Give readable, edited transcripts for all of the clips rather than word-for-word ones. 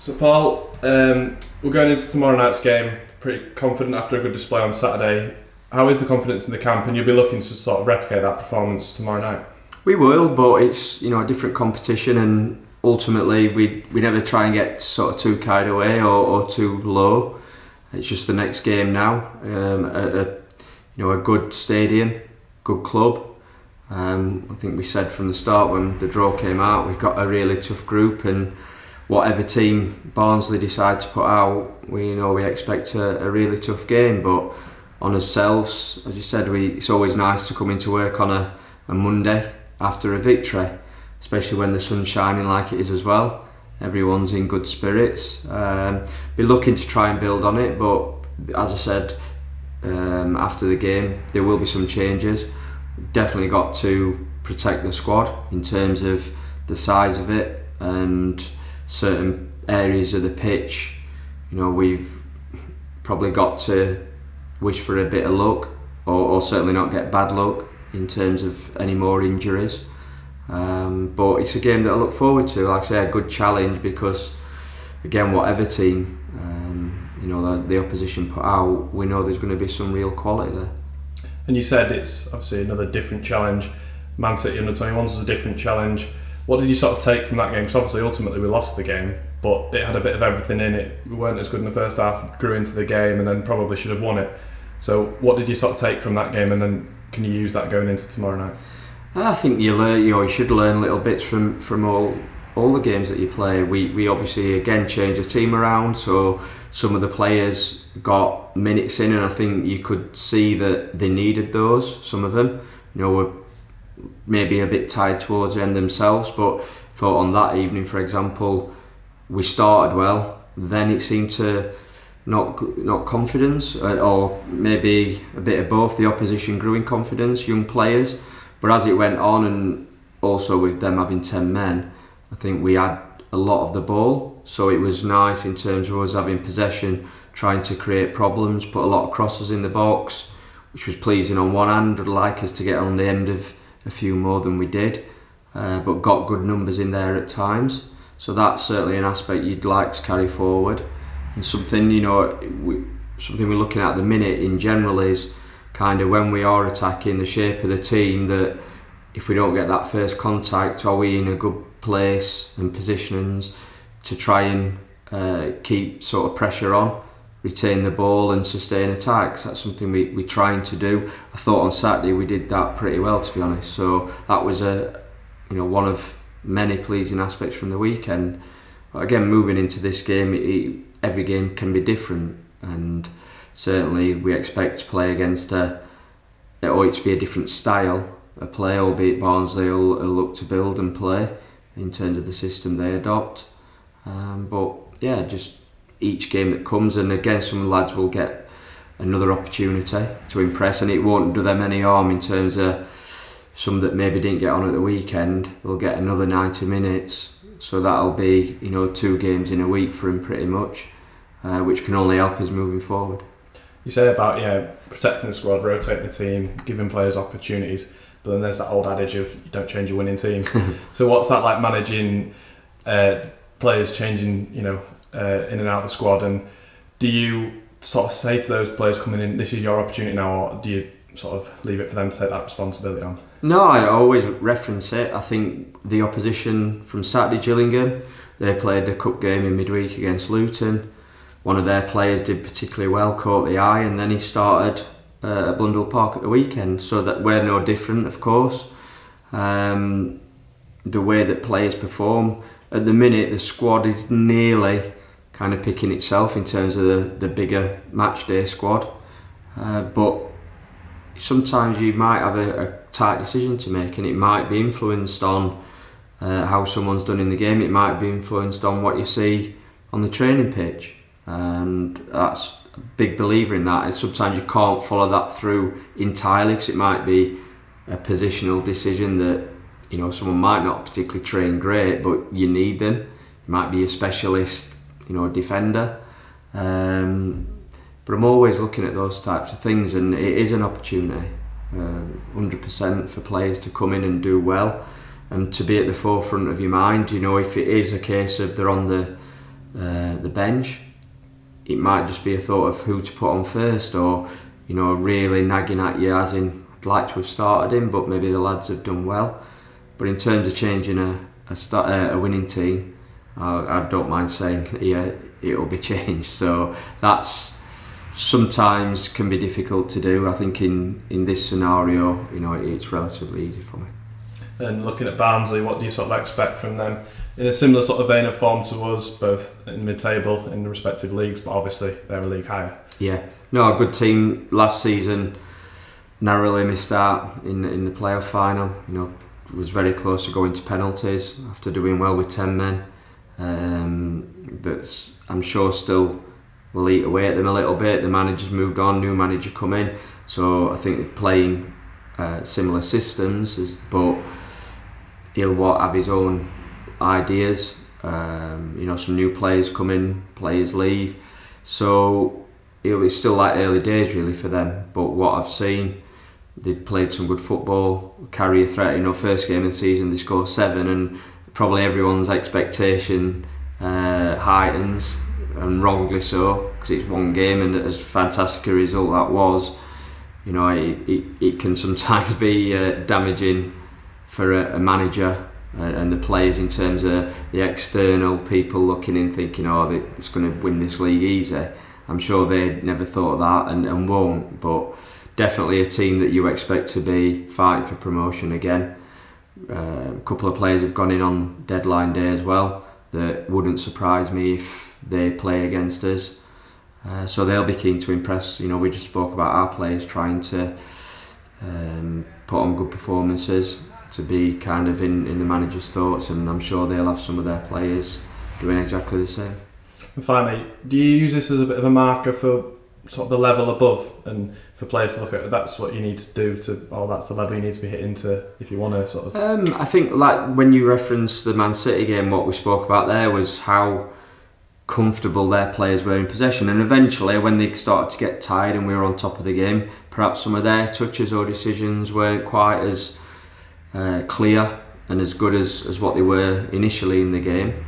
So Paul, we're going into tomorrow night's game pretty confident after a good display on Saturday. How is the confidence in the camp, and you'll be looking to sort of replicate that performance tomorrow night? We will, but it's a different competition, and ultimately we never try and get sort of too carried away or too low. It's just the next game now. A good stadium, good club. I think we said from the start when the draw came out, we've got a really tough group, and whatever team Barnsley decide to put out, we expect a really tough game. But on ourselves, as you said, it's always nice to come into work on a Monday after a victory, especially when the sun's shining like it is as well. Everyone's in good spirits. Be looking to try and build on it, but as I said, after the game there will be some changes. Definitely got to protect the squad in terms of the size of it and certain areas of the pitch. We've probably got to wish for a bit of luck, or certainly not get bad luck in terms of any more injuries. But it's a game that I look forward to. Like I say, a good challenge, because again, whatever team the opposition put out, we know there's going to be some real quality there. And you said it's obviously another different challenge. Man City under-21s was a different challenge. What did you sort of take from that game? Because obviously ultimately we lost the game, but it had a bit of everything in it. We weren't as good in the first half, grew into the game, and then probably should have won it. So what did you sort of take from that game, and then can you use that going into tomorrow night? I think you should learn little bits from all the games that you play. We obviously again changed the team around, so some of the players got minutes in, and I think you could see that they needed those. Some of them, were maybe a bit tired towards the end themselves, but thought on that evening, for example, we started well. Then it seemed to not confidence, or maybe a bit of both. The opposition grew in confidence, young players, but as it went on, and also with them having 10 men, I think we had a lot of the ball, so it was nice in terms of us having possession, trying to create problems, put a lot of crosses in the box, which was pleasing on one hand. I'd like us to get on the end of a few more than we did, but got good numbers in there at times. So that's certainly an aspect you'd like to carry forward. And something we're looking at the minute in general is kind of when we are attacking, the shape of the team, that if we don't get that first contact, are we in a good place and positionings to try and keep sort of pressure on, retain the ball and sustain attacks. That's something we're trying to do. I thought on Saturday we did that pretty well, to be honest. So that was one of many pleasing aspects from the weekend. But again, moving into this game, every game can be different, and certainly we expect to play against it to be a different style of play, albeit Barnsley will look to build and play in terms of the system they adopt. But yeah, just each game that comes, and again, some lads will get another opportunity to impress, and it won't do them any harm in terms of some that maybe didn't get on at the weekend. They'll get another 90 minutes, so that'll be 2 games in a week for him pretty much, which can only help us moving forward. You say about protecting the squad, rotating the team, giving players opportunities, but then there's that old adage of you don't change your winning team. So what's that like, managing players changing in and out of the squad, and do you sort of say to those players coming in, this is your opportunity now, or do you sort of leave it for them to take that responsibility on? No, I always reference it. I think the opposition from Saturday, Gillingham, they played a cup game in midweek against Luton. One of their players did particularly well, caught the eye, and then he started at Blundell Park at the weekend, so that we're no different, of course. The way that players perform at the minute, the squad is nearly kind of picking itself in terms of the bigger match day squad, but sometimes you might have a tight decision to make, and it might be influenced on how someone's done in the game. It might be influenced on what you see on the training pitch, and that's a big believer in that. And sometimes you can't follow that through entirely, because it might be a positional decision that someone might not particularly train great, but you need them. It might be a specialist defender, but I'm always looking at those types of things, and it is an opportunity 100% for players to come in and do well, and to be at the forefront of your mind. If it is a case of they're on the the bench, it might just be a thought of who to put on first, or really nagging at you as in, I'd like to have started him, but maybe the lads have done well. But in terms of changing a winning team, I don't mind saying, yeah, it'll be changed. So that's sometimes can be difficult to do. I think in this scenario, it's relatively easy for me. And looking at Barnsley, what do you sort of expect from them? In a similar sort of vein of form to us, both in mid-table in the respective leagues, but obviously they're a league higher. Yeah, no, a good team. Last season, narrowly missed out in the playoff final. Was very close to going to penalties after doing well with 10 men. But I'm sure still will eat away at them a little bit. The manager's moved on, new manager come in, so I think they're playing similar systems, but he'll have his own ideas. Some new players come in, players leave, so it's still like early days really for them. But what I've seen, they've played some good football, carry a threat. First game of the season they score 7, and probably everyone's expectation heightens, and wrongly so, because it's one game, and as fantastic a result that was, it can sometimes be damaging for a manager and the players in terms of the external people looking in thinking, it's going to win this league easy. I'm sure they never thought of that and won't, but definitely a team that you expect to be fighting for promotion again. A couple of players have gone in on deadline day as well that wouldn't surprise me if they play against us. So they'll be keen to impress. We just spoke about our players trying to put on good performances to be kind of in the manager's thoughts, and I'm sure they'll have some of their players doing exactly the same. And finally, do you use this as a bit of a marker for sort of the level above, and for players to look at, that's what you need to do that's the level you need to be hitting to if you want to sort of... I think like when you referenced the Man City game, what we spoke about there was how comfortable their players were in possession, and eventually when they started to get tired and we were on top of the game, perhaps some of their touches or decisions weren't quite as clear and as good as what they were initially in the game.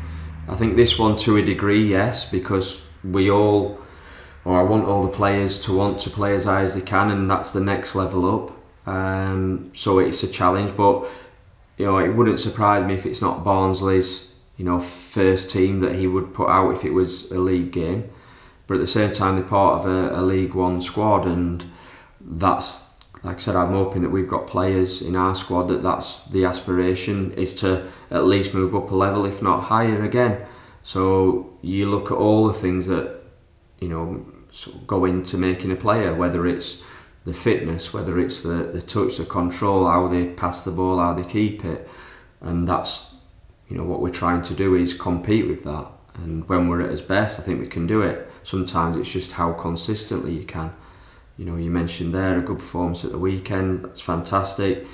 I think this one to a degree, yes, because I want all the players to want to play as high as they can, and that's the next level up. So it's a challenge, but it wouldn't surprise me if it's not Barnsley's first team that he would put out if it was a league game. But at the same time, they're part of a League One squad, and that's, like I said, I'm hoping that we've got players in our squad that's the aspiration, is to at least move up a level, if not higher again. So you look at all the things that sort of go into making a player, whether it's the fitness, whether it's the touch, the control, how they pass the ball, how they keep it, and that's what we're trying to do is compete with that. And when we're at its best, I think we can do it. Sometimes it's just how consistently you can. You mentioned there a good performance at the weekend. That's fantastic.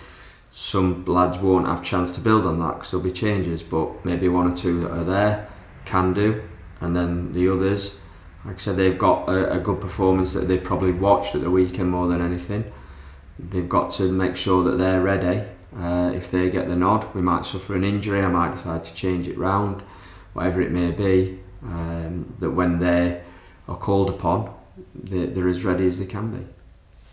Some lads won't have a chance to build on that because there'll be changes, but maybe one or two that are there can do, and then the others, like I said, they've got a good performance that they've probably watched at the weekend more than anything. They've got to make sure that they're ready. If they get the nod, we might suffer an injury, I might decide to change it round, whatever it may be, that when they are called upon, they're as ready as they can be.